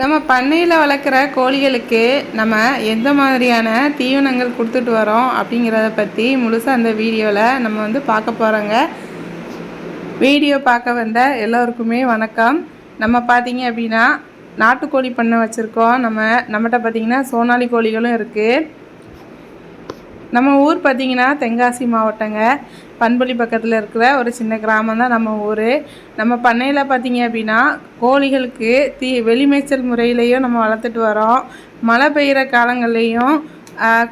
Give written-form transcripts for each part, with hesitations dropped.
நம்ம பண்ணையில் வளர்க்குற கோழிகளுக்கு நம்ம எந்த மாதிரியான தீவனங்கள் கொடுத்துட்டு வரோம் அப்படிங்கிறத பற்றி முழுசாக அந்த வீடியோவில் நம்ம பார்க்க போகிறோங்க. வீடியோ பார்க்க வந்த எல்லோருக்குமே வணக்கம். நம்ம பார்த்திங்க அப்படின்னா நாட்டுக்கோழி பண்ணை வச்சுருக்கோம். நம்மகிட்ட பார்த்திங்கன்னா சோனாலி கோழிகளும் இருக்குது. நம்ம ஊர் பார்த்திங்கன்னா தென்காசி மாவட்டங்க. பண்புலி பக்கத்தில் இருக்கிற ஒரு சின்ன கிராமம் தான் நம்ம ஊர். நம்ம பண்ணையில் பார்த்திங்க அப்படின்னா கோழிகளுக்கு வெளிமேய்ச்சல் முறையிலையும் நம்ம வளர்த்துட்டு வரோம். மழை பெய்கிற காலங்கள்லேயும்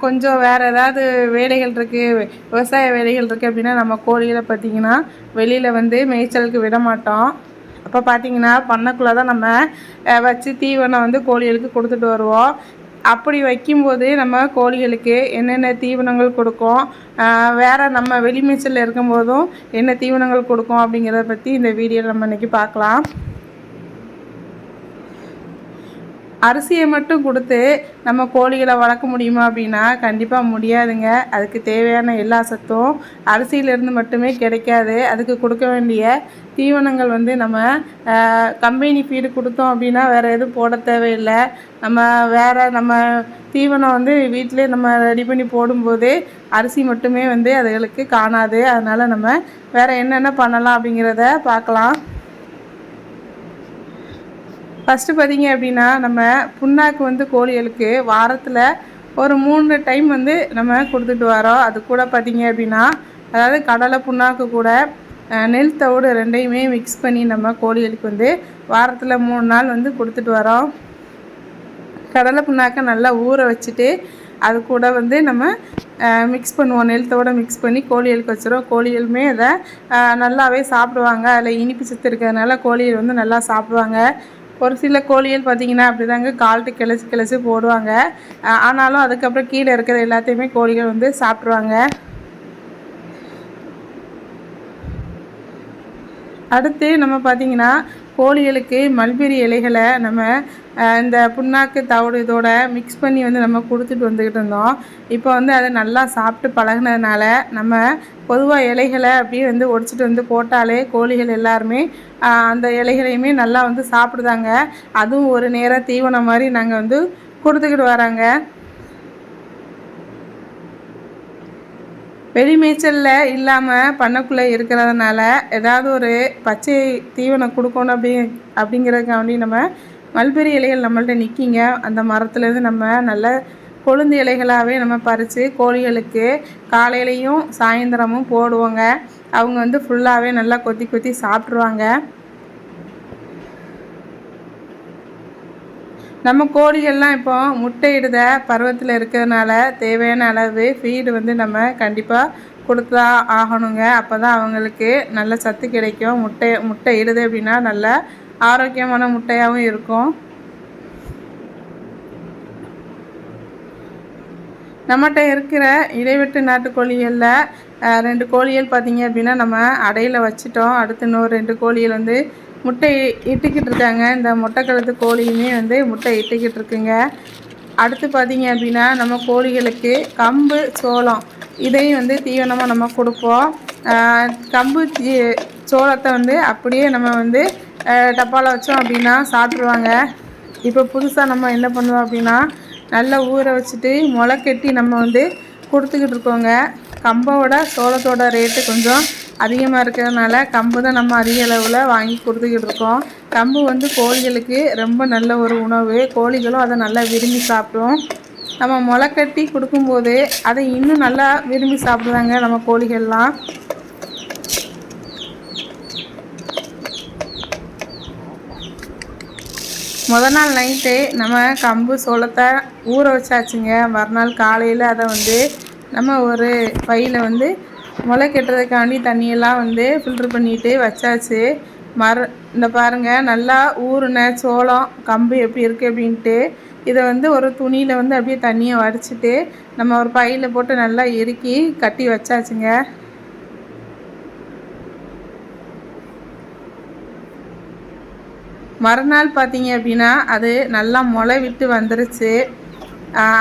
கொஞ்சம் வேறு ஏதாவது வேலைகள் இருக்குது, விவசாய வேலைகள் இருக்குது அப்படின்னா நம்ம கோழிகளை பார்த்திங்கன்னா வெளியில் மேய்ச்சலுக்கு விட மாட்டோம். அப்போ பார்த்திங்கன்னா பண்ணைக்குள்ளே தான் நம்ம வச்சு தீவனம் கோழிகளுக்கு கொடுத்துட்டு வருவோம். அப்படி வைக்கும்போது நம்ம கோழிகளுக்கு என்னென்ன தீவனங்கள் கொடுக்கும், வேறு நம்ம வெளிமேய்ச்சலில் இருக்கும்போதும் என்ன தீவனங்கள் கொடுக்கும் அப்படிங்கிறத பற்றி இந்த வீடியோவில் நம்ம இன்றைக்கி பார்க்கலாம். அரிசியை மட்டும் கொடுத்து நம்ம கோழிகளை வளர்க்க முடியுமா அப்படின்னா கண்டிப்பாக முடியாதுங்க. அதுக்கு தேவையான எல்லா சத்தும் அரிசியிலேருந்து மட்டுமே கிடைக்காது. அதுக்கு கொடுக்க வேண்டிய தீவனங்கள் நம்ம கம்பெனி ஃபீடு கொடுத்தோம் அப்படின்னா வேறு எதுவும் போட தேவையில்லை. நம்ம தீவனம் வீட்டிலே நம்ம ரெடி பண்ணி போடும்போது அரிசி மட்டுமே அதுகளுக்கு காணாது. அதனால் நம்ம வேறு என்னென்ன பண்ணலாம் அப்படிங்கிறத பார்க்கலாம். ஃபஸ்ட்டு பார்த்திங்க அப்படின்னா நம்ம புண்ணாக்கு கோழிகளுக்கு வாரத்தில் ஒரு 3 டைம் நம்ம கொடுத்துட்டு வரோம். அது கூட பார்த்திங்க அப்படின்னா அதாவது கடலை புண்ணாக்கு கூட நெல் தவிடு ரெண்டையுமே மிக்ஸ் பண்ணி நம்ம கோழிகளுக்கு வாரத்தில் 3 நாள் கொடுத்துட்டு வரோம். கடலை புண்ணாக்கை நல்லா ஊற வச்சுட்டு அது கூட நம்ம மிக்ஸ் பண்ணுவோம். நெல் தவிட மிக்ஸ் பண்ணி கோழிகளுக்கு வச்சுருவோம். கோழிகளுமே அதை நல்லாவே சாப்பிடுவாங்க. அதில் இனிப்பு சத்து இருக்கிறதுனால கோழிகள் நல்லா சாப்பிடுவாங்க. ஒரு சில கோழிகள் பார்த்திங்கன்னா அப்படி தாங்க கால்ட்டு கிளச்சி போடுவாங்க. ஆனாலும் அதுக்கப்புறம் கீழே இருக்கிற எல்லாத்தையுமே கோழிகள் சாப்பிட்ருவாங்க. அடுத்து நம்ம பார்த்திங்கன்னா கோழிகளுக்கு மல்பெரி இலைகளை நம்ம இந்த புண்ணாக்கு தவிடு இதோட மிக்ஸ் பண்ணி நம்ம கொடுத்துட்டு வந்துக்கிட்டு இருந்தோம். இப்போ அதை நல்லா சாப்பிட்டு பழகினதுனால நம்ம பொதுவாக இலைகளை அப்படியே ஒடிச்சிட்டு போட்டாலே கோழிகள் எல்லாருமே அந்த இலைகளையுமே நல்லா சாப்பிடுதாங்க. அதுவும் ஒரு நேரம் தீவனம் மாதிரி நாங்கள் கொடுத்துக்கிட்டு வராங்க. வெளிமேய்ச்சலில் இல்லாமல் பண்ணக்குள்ளே இருக்கிறதுனால ஏதாவது ஒரு பச்சை தீவனம் கொடுக்கணும் அப்படிங்கிறதுக்காண்டி நம்ம மல்பெரி இலைகள் நம்மள்ட்ட நிற்கிங்க. அந்த மரத்துலேருந்து நம்ம நல்ல கொழுந்து இலைகளாகவே நம்ம பறித்து கோழிகளுக்கு காலையிலையும் சாயந்தரமும் போடுவோங்க. அவங்க ஃபுல்லாகவே நல்லா கொத்தி கொத்தி சாப்பிட்ருவாங்க. நம்ம கோழிகள்லாம் இப்போ முட்டையிடுத பருவத்தில் இருக்கிறதுனால தேவையான அளவு ஃபீடு நம்ம கண்டிப்பாக கொடுத்தா ஆகணுங்க. அப்போ தான் அவங்களுக்கு நல்ல சத்து கிடைக்கும். முட்டை இடுது அப்படின்னா நல்ல ஆரோக்கியமான முட்டையாகவும் இருக்கும். நம்மகிட்ட இருக்கிற இடைவெட்டு நாட்டுக்கோழிகளில் 2 கோழிகள் பார்த்திங்க அப்படின்னா நம்ம அடையில் வச்சிட்டோம். அடுத்து இன்னொரு 2 கோழிகள் முட்டை இட்டுக்கிட்டு இருக்காங்க. இந்த மொட்டைக்கழுத்து கோழியுமே முட்டை இட்டுக்கிட்டு இருக்குங்க. அடுத்து பார்த்திங்க அப்படின்னா நம்ம கோழிகளுக்கு கம்பு சோளம் இதையும் தீவனமாக நம்ம கொடுப்போம். கம்பு சோளத்தை அப்படியே நம்ம டப்பாவில் வச்சோம் அப்படின்னா சாப்பிட்ருவாங்க. இப்போ புதுசாக நம்ம என்ன பண்ணுவோம் அப்படின்னா நல்லா ஊற வச்சுட்டு முளை கட்டி நம்ம கொடுத்துக்கிட்டு இருக்கோங்க. கம்போட சோளத்தோட ரேட்டு கொஞ்சம் அதிகமாக இருக்கிறதுனால கம்பு தான் நம்ம அதிக அளவில் வாங்கி கொடுத்துக்கிட்டு இருக்கோம். கம்பு கோழிகளுக்கு ரொம்ப நல்ல ஒரு உணவு. கோழிகளும் அதை நல்லா விரும்பி சாப்பிடும். நம்ம முளை கட்டி கொடுக்கும்போது அதை இன்னும் நல்லா விரும்பி சாப்பிடுவாங்க நம்ம கோழிகள்லாம். முதல் நாள் நைட்டே நம்ம கம்பு சோளத்தை ஊற வச்சாச்சுங்க. மறுநாள் காலையில் அதை நம்ம ஒரு பையில் முளை கட்டுறதுக்காண்டி தண்ணியெல்லாம் ஃபில்ட்ரு பண்ணிவிட்டு வச்சாச்சு. இந்த பாருங்கள் நல்லா ஊறின சோளம் கம்பு எப்படி இருக்குது அப்படின்ட்டு இதை ஒரு துணியில் அப்படியே தண்ணியை வடிச்சிட்டு நம்ம ஒரு பையில் போட்டு நல்லா இறுக்கி கட்டி வச்சாச்சுங்க. மறுநாள் பார்த்திங்க அப்படின்னா அது நல்லா முளை விட்டு வந்துருச்சு.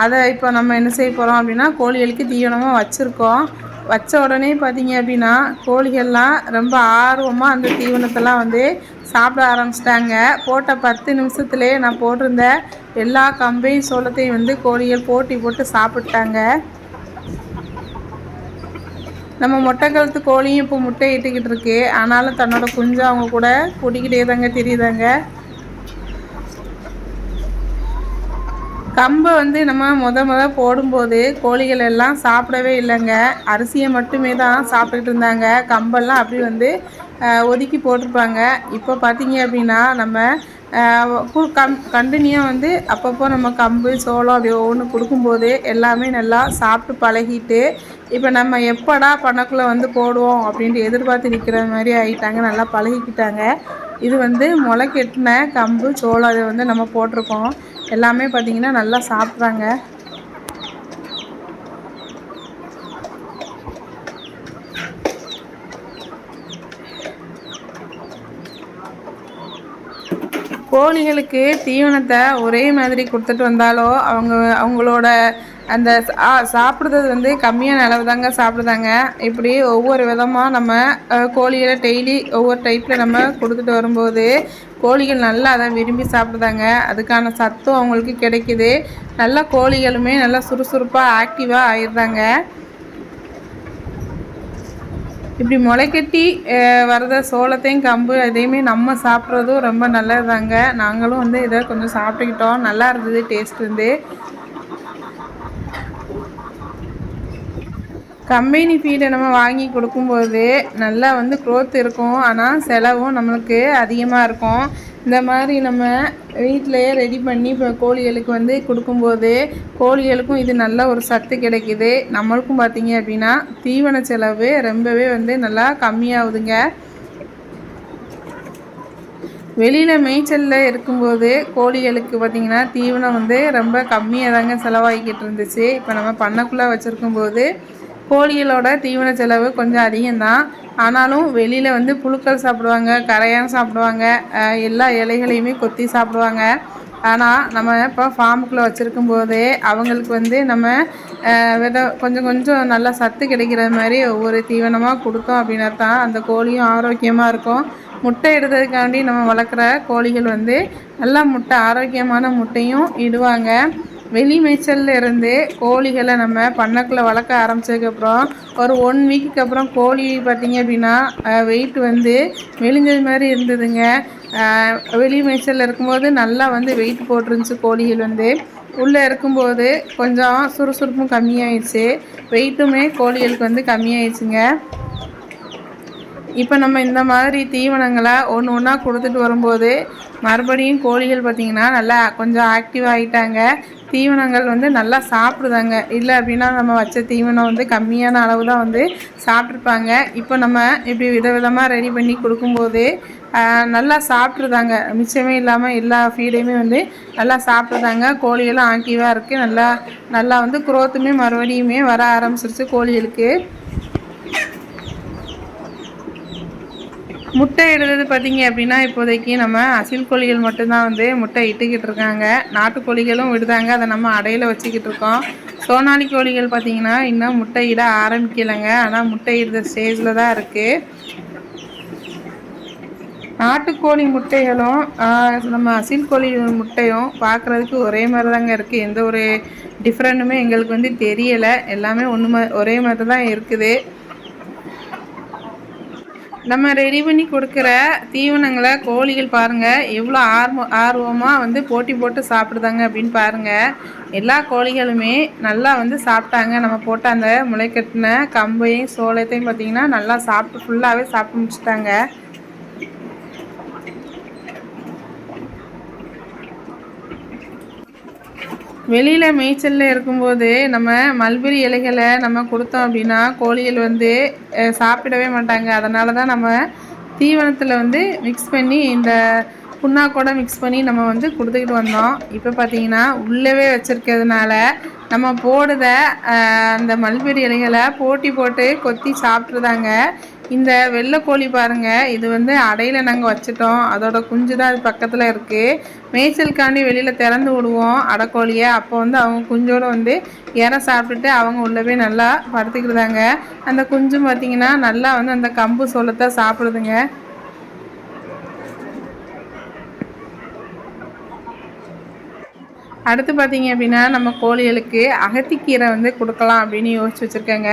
அதை இப்போ நம்ம என்ன செய்ய போகிறோம் அப்படின்னா கோழிகளுக்கு தீவனமாக வச்சுருக்கோம். வச்ச உடனே பார்த்தீங்க அப்படின்னா கோழிகள்லாம் ரொம்ப ஆர்வமாக அந்த தீவனத்தெல்லாம் வந்து சாப்பிட ஆரம்பிச்சிட்டாங்க. போட்ட 10 நிமிஷத்துலேயே நான் போட்டிருந்த எல்லா கம்பையும் சோளத்தையும் வந்து கோழிகள் போட்டி போட்டு சாப்பிட்டாங்க. நம்ம மொட்டை கழுத்து கோழியும் இப்போ முட்டை இட்டுக்கிட்டு இருக்கு. ஆனாலும் தன்னோட குஞ்சு அவங்க கூட கூட்டிக்கிட்டே தாங்க தெரியுதாங்க. கம்பை வந்து நம்ம முத போடும்போது கோழிகள் எல்லாம் சாப்பிடவே இல்லைங்க. அரிசியை மட்டுமே தான் சாப்பிட்டுக்கிட்டு இருந்தாங்க. கம்பெல்லாம் அப்படி வந்து ஒதுக்கி போட்டிருப்பாங்க. இப்போ பார்த்தீங்க அப்படின்னா நம்ம கண்டினியூவாக வந்து அப்பப்போ நம்ம கம்பு சோளம் அப்படி ஒவ்வொன்று கொடுக்கும்போது எல்லாமே நல்லா சாப்பிட்டு பழகிட்டு இப்போ நம்ம எப்படா பண்ணக்குள்ளே வந்து போடுவோம் அப்படின்ட்டு எதிர்பார்த்து நிற்கிற மாதிரி ஆகிட்டாங்க. நல்லா பழகிக்கிட்டாங்க. இது வந்து முளை கெட்டின கம்பு சோளம் அதை வந்து நம்ம போட்டிருக்கோம். எல்லாமே பார்த்திங்கன்னா நல்லா சாப்பிட்றாங்க. கோழிகளுக்கு தீவனத்தை ஒரே மாதிரி கொடுத்துட்டு வந்தாலோ அவங்களோட அந்த சாப்பிட்றது வந்து கம்மியான அளவு தாங்க சாப்பிடுதாங்க. இப்படி ஒவ்வொரு விதமாக நம்ம கோழிகளை டெய்லி ஒவ்வொரு டைப்பில் நம்ம கொடுத்துட்டு வரும்போது கோழிகள் நல்லா அதை விரும்பி சாப்பிடுதாங்க. அதுக்கான சத்தும் அவங்களுக்கு கிடைக்கிது. நல்லா கோழிகளுமே நல்லா சுறுசுறுப்பாக ஆக்டிவாக ஆயிடுறாங்க. இப்படி முளைக்கட்டி வரத சோளத்தையும் கம்பு அதையுமே நம்ம சாப்பிட்றதும் ரொம்ப நல்லதுதாங்க. நாங்களும் வந்து இதை கொஞ்சம் சாப்பிட்டுக்கிட்டோம். நல்லா இருந்தது டேஸ்ட் வந்து. கம்பெனி ஃபீடை நம்ம வாங்கி கொடுக்கும்போது நல்லா வந்து க்ரோத் இருக்கும். ஆனால் செலவும் நம்மளுக்கு அதிகமாக இருக்கும். இந்த மாதிரி நம்ம வீட்டிலையே ரெடி பண்ணி இப்போ கோழிகளுக்கு வந்து கொடுக்கும்போது கோழிகளுக்கும் இது நல்ல ஒரு சத்து கிடைக்கிது. நம்மளுக்கும் பார்த்திங்க அப்படின்னா தீவன செலவு ரொம்பவே வந்து நல்லா கம்மியாகுதுங்க. வெளியில் மேய்ச்சலில் இருக்கும்போது கோழிகளுக்கு பார்த்திங்கன்னா தீவனம் வந்து ரொம்ப கம்மியாக தாங்க செலவாகிக்கிட்டு இருந்துச்சு. இப்போ நம்ம பண்ணைக்குள்ளே வச்சுருக்கும்போது கோழிகளோட தீவன செலவு கொஞ்சம் அதிகம்தான். ஆனாலும் வெளியில் வந்து புழுக்கள் சாப்பிடுவாங்க, கரையான் சாப்பிடுவாங்க, எல்லா இலைகளையுமே கொத்தி சாப்பிடுவாங்க. ஆனால் நம்ம இப்போ ஃபார்முக்குள்ளே வச்சுருக்கும் போதே அவங்களுக்கு வந்து நம்ம கொஞ்சம் கொஞ்சம் நல்லா சத்து கிடைக்கிற மாதிரி ஒவ்வொரு தீவனமாக கொடுத்தோம் அப்படின்னா தான் அந்த கோழியும் ஆரோக்கியமாக இருக்கும். முட்டை இடுறதுக்காண்டி நம்ம வளர்க்குற கோழிகள் வந்து நல்லா முட்டை ஆரோக்கியமான முட்டையும் இடுவாங்க. வெளி மேய்ச்சலில் இருந்து கோழிகளை நம்ம பண்ணைக்குள்ளே வளர்க்க ஆரம்பித்ததுக்கப்புறம் ஒரு 1 வீக்குக்கு அப்புறம் கோழி பார்த்திங்க அப்படின்னா வெயிட் வந்து மெலிஞ்சது மாதிரி இருந்ததுங்க. வெளி மேய்ச்சலில் இருக்கும்போது நல்லா வந்து வெயிட் போட்டிருந்துச்சு. கோழிகள் வந்து உள்ளே இருக்கும்போது கொஞ்சம் சுறுசுறுப்பும் கம்மியாயிடுச்சு. வெயிட்டுமே கோழிகளுக்கு வந்து கம்மியாயிடுச்சுங்க. இப்போ நம்ம இந்த மாதிரி தீவனங்களை ஒன்று ஒன்றா கொடுத்துட்டு வரும்போது மறுபடியும் கோழிகள் பார்த்திங்கன்னா நல்லா கொஞ்சம் ஆக்டிவ் ஆகிட்டாங்க. தீவனங்கள் வந்து நல்லா சாப்பிடுதாங்க. இல்லை அப்படின்னா நம்ம வச்ச தீவனம் வந்து கம்மியான அளவு தான் வந்து சாப்பிட்ருப்பாங்க. இப்போ நம்ம இப்படி விதவிதமாக ரெடி பண்ணி கொடுக்கும்போது நல்லா சாப்பிட்ருதாங்க. மிச்சமே இல்லாமல் எல்லா ஃபீடையுமே வந்து நல்லா சாப்பிட்ருதாங்க. கோழியெல்லாம் ஆக்டிவாக இருக்குது. நல்லா வந்து குரோத்துமே மறுபடியுமே வர ஆரம்பிச்சிருச்சு கோழிகளுக்கு. முட்டை இடுறது பார்த்திங்க அப்படின்னா இப்போதைக்கு நம்ம அசில் கோழிகள் மட்டும்தான் வந்து முட்டை இட்டுக்கிட்டு இருக்காங்க. நாட்டுக்கோழிகளும் விடுதாங்க. அதை நம்ம அடையில் வச்சுக்கிட்டு இருக்கோம். சோனாலி கோழிகள் பார்த்திங்கன்னா இன்னும் முட்டை இட ஆரம்பிக்கலைங்க. ஆனால் முட்டை இடுற ஸ்டேஜில் தான் இருக்குது. நாட்டுக்கோழி முட்டைகளும் நம்ம அசில் கோழி முட்டையும் பார்க்குறதுக்கு ஒரே மாதிரி தாங்க இருக்குது. எந்த ஒரு டிஃப்ரெண்ட்டுமே எங்களுக்கு வந்து தெரியலை. எல்லாமே ஒரே மாதிரி தான் இருக்குது. நம்ம ரெடி பண்ணி கொடுக்குற தீவனங்களை கோழிகள் பாருங்கள் எவ்வளோ ஆர்வமாக வந்து போட்டி போட்டு சாப்பிடுதாங்க அப்படின்னு பாருங்கள். எல்லா கோழிகளுமே நல்லா வந்து சாப்பிட்டாங்க. நம்ம போட்ட அந்த முளைக்கட்டின கம்பையும் சோளத்தையும் பார்த்திங்கன்னா நல்லா சாப்பிட்டு ஃபுல்லாகவே சாப்பிட்டு முடிச்சிட்டாங்க. வெளியில் மேய்ச்சலில் இருக்கும்போது நம்ம மல்பெரி இலைகளை நம்ம கொடுத்தோம் அப்படின்னா கோழிகள் வந்து சாப்பிடவே மாட்டாங்க. அதனால தான் நம்ம தீவனத்தில் வந்து மிக்ஸ் பண்ணி இந்த புண்ணாக்கோட மிக்ஸ் பண்ணி நம்ம வந்து கொடுத்துக்கிட்டு வந்தோம். இப்போ பார்த்திங்கன்னா உள்ளவே வச்சுருக்கிறதுனால நம்ம போடுற அந்த மல்பெரி இலைகளை போட்டி போட்டு கொத்தி சாப்பிட்ருதாங்க. இந்த வெள்ளைக்கோழி பாருங்கள், இது வந்து அடையில் நாங்கள் வச்சுட்டோம். அதோட குஞ்சு தான் அது பக்கத்தில் இருக்குது. மேய்ச்சலுக்காண்டி வெளியில் திறந்து விடுவோம் அடைக்கோழியை. அப்போ வந்து அவங்க குஞ்சோடு வந்து இற சாப்பிட்டுட்டு அவங்க உள்ளவே நல்லா படுத்துக்கிடுதாங்க. அந்த குஞ்சும் பார்த்திங்கன்னா நல்லா வந்து அந்த கம்பு சோளத்தை சாப்பிடுதுங்க. அடுத்து பார்த்திங்க அப்படின்னா, நம்ம கோழிகளுக்கு அகத்திக்கீரை வந்து கொடுக்கலாம் அப்படின்னு யோசிச்சு வச்சுருக்கேங்க.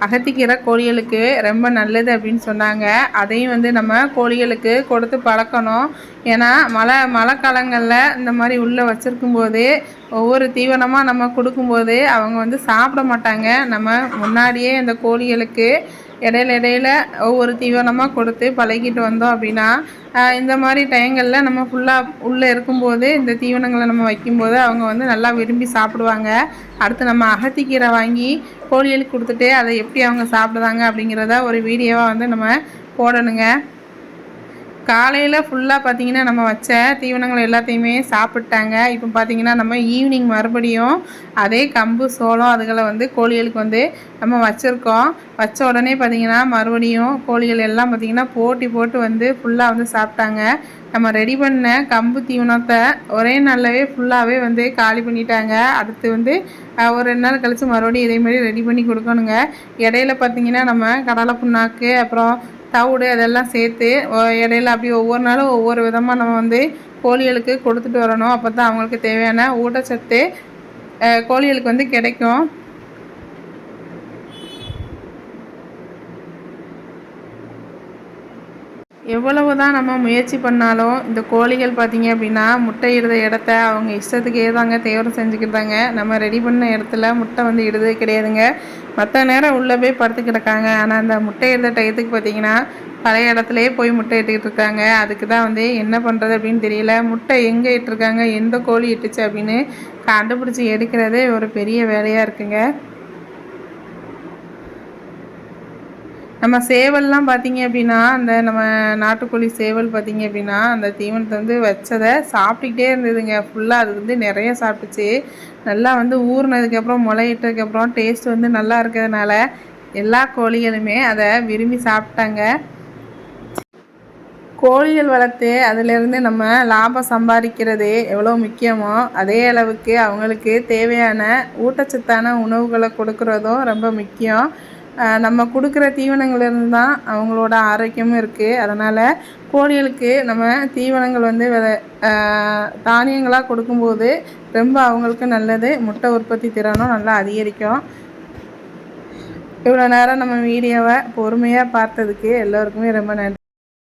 அகத்திக்கீரை கோழிகளுக்கு ரொம்ப நல்லது அப்படின்னு சொன்னாங்க. அதையும் வந்து நம்ம கோழிகளுக்கு கொடுத்து பழக்கணும். ஏன்னா மழை காலங்களில் இந்த மாதிரி உள்ளே வச்சுருக்கும்போது ஒவ்வொரு தீவனமாக நம்ம கொடுக்கும்போது அவங்க வந்து சாப்பிட மாட்டாங்க. நம்ம முன்னாடியே இந்த கோழிகளுக்கு இடையில ஒவ்வொரு தீவனமாக கொடுத்து பழகிட்டு வந்தோம் அப்படின்னா, இந்த மாதிரி டைங்களில் நம்ம ஃபுல்லாக உள்ளே இருக்கும்போது இந்த தீவனங்களை நம்ம வைக்கும்போது அவங்க வந்து நல்லா விரும்பி சாப்பிடுவாங்க. அடுத்து நம்ம அகத்திக்கீரை வாங்கி கோழிகளுக்கு கொடுத்துட்டு அதை எப்படி அவங்க சாப்பிடுதாங்க அப்படிங்கிறத ஒரு வீடியோவாக வந்து நம்ம போடணுங்க. காலையில் ஃபுல்லாக பார்த்திங்கன்னா நம்ம வச்ச தீவனங்கள் எல்லாத்தையுமே சாப்பிட்டாங்க. இப்போ பார்த்திங்கன்னா நம்ம ஈவினிங் மறுபடியும் அதே கம்பு சோளம் அதுகளை வந்து கோழிகளுக்கு வந்து நம்ம வச்சுருக்கோம். வச்ச உடனே பார்த்திங்கன்னா மறுபடியும் கோழிகள் எல்லாம் பார்த்திங்கன்னா போட்டி போட்டு வந்து ஃபுல்லாக வந்து சாப்பிட்டாங்க. நம்ம ரெடி பண்ண கம்பு தீவனத்தை ஒரே நாளிலவே ஃபுல்லாகவே வந்து காலி பண்ணிட்டாங்க. அடுத்து வந்து ஒரு 2 நாள் கழித்து மறுபடியும் இதேமாதிரி ரெடி பண்ணி கொடுக்கணுங்க. இடையில பார்த்திங்கன்னா நம்ம கடலை புண்ணாக்கு அப்புறம் தவிடு அதெல்லாம் சேர்த்து இடையில அப்படி ஒவ்வொரு நாளும் ஒவ்வொரு விதமாக நம்ம வந்து கோழிகளுக்கு கொடுத்துட்டு வரணும். அப்போ தான் அவங்களுக்கு தேவையான ஊட்டச்சத்து கோழிகளுக்கு வந்து கிடைக்கும். எவ்வளவு தான் நம்ம முயற்சி பண்ணாலும் இந்த கோழிகள் பார்த்திங்க அப்படின்னா முட்டையிடுற இடத்த அவங்க இஷ்டத்துக்கே தாங்க தேர்வு செஞ்சுக்கிட்டாங்க. நம்ம ரெடி பண்ண இடத்துல முட்டை வந்து இடுறதே கிடையாதுங்க. மற்ற நேரம் உள்ளே போய் படுத்து கிடக்காங்க. ஆனால் அந்த முட்டையிடுற டயத்துக்கு பார்த்திங்கன்னா பழைய இடத்துலையே போய் முட்டை இட்டுக்கிட்டு இருக்காங்க. அதுக்கு தான் வந்து என்ன பண்ணுறது அப்படின்னு தெரியல. முட்டை எங்கே இட்டுருக்காங்க, எந்த கோழி இட்டுச்சு அப்படின்னு கண்டுபிடிச்சி எடுக்கிறதே ஒரு பெரிய வேலையாக இருக்குங்க. நம்ம சேவல்லாம் பார்த்திங்க அப்படின்னா அந்த நம்ம நாட்டுக்கோழி சேவல் பார்த்திங்க அப்படின்னா அந்த தீவனத்தை வந்து வச்சதை சாப்பிட்டுக்கிட்டே இருந்ததுங்க. ஃபுல்லாக அது வந்து நிறைய சாப்பிட்டுச்சு. நல்லா வந்து ஊறினதுக்கப்புறம் முளையிட்டதுக்கப்புறம் டேஸ்ட் வந்து நல்லா இருக்கிறதுனால எல்லா கோழிகளுமே அதை விரும்பி சாப்பிட்டாங்க. கோழிகள் வளர்த்து அதிலிருந்து நம்ம லாபம் சம்பாதிக்கிறது எவ்வளோ முக்கியமோ அதே அளவுக்கு அவங்களுக்கு தேவையான ஊட்டச்சத்தான உணவுகளை கொடுக்குறதும் ரொம்ப முக்கியம். நம்ம கொடுக்குற தீவனங்கள்லேருந்து தான் அவங்களோட ஆரோக்கியமும் இருக்குது. அதனால் கோழிகளுக்கு நம்ம தீவனங்கள் வந்து தானியங்களாக கொடுக்கும்போது ரொம்ப அவங்களுக்கு நல்லது. முட்டை உற்பத்தி திறனும் நல்லா அதிகரிக்கும். இவ்வளோ நேரம் நம்ம வீடியோவை பொறுமையாக பார்த்ததுக்கு எல்லோருக்குமே ரொம்ப நன்றி.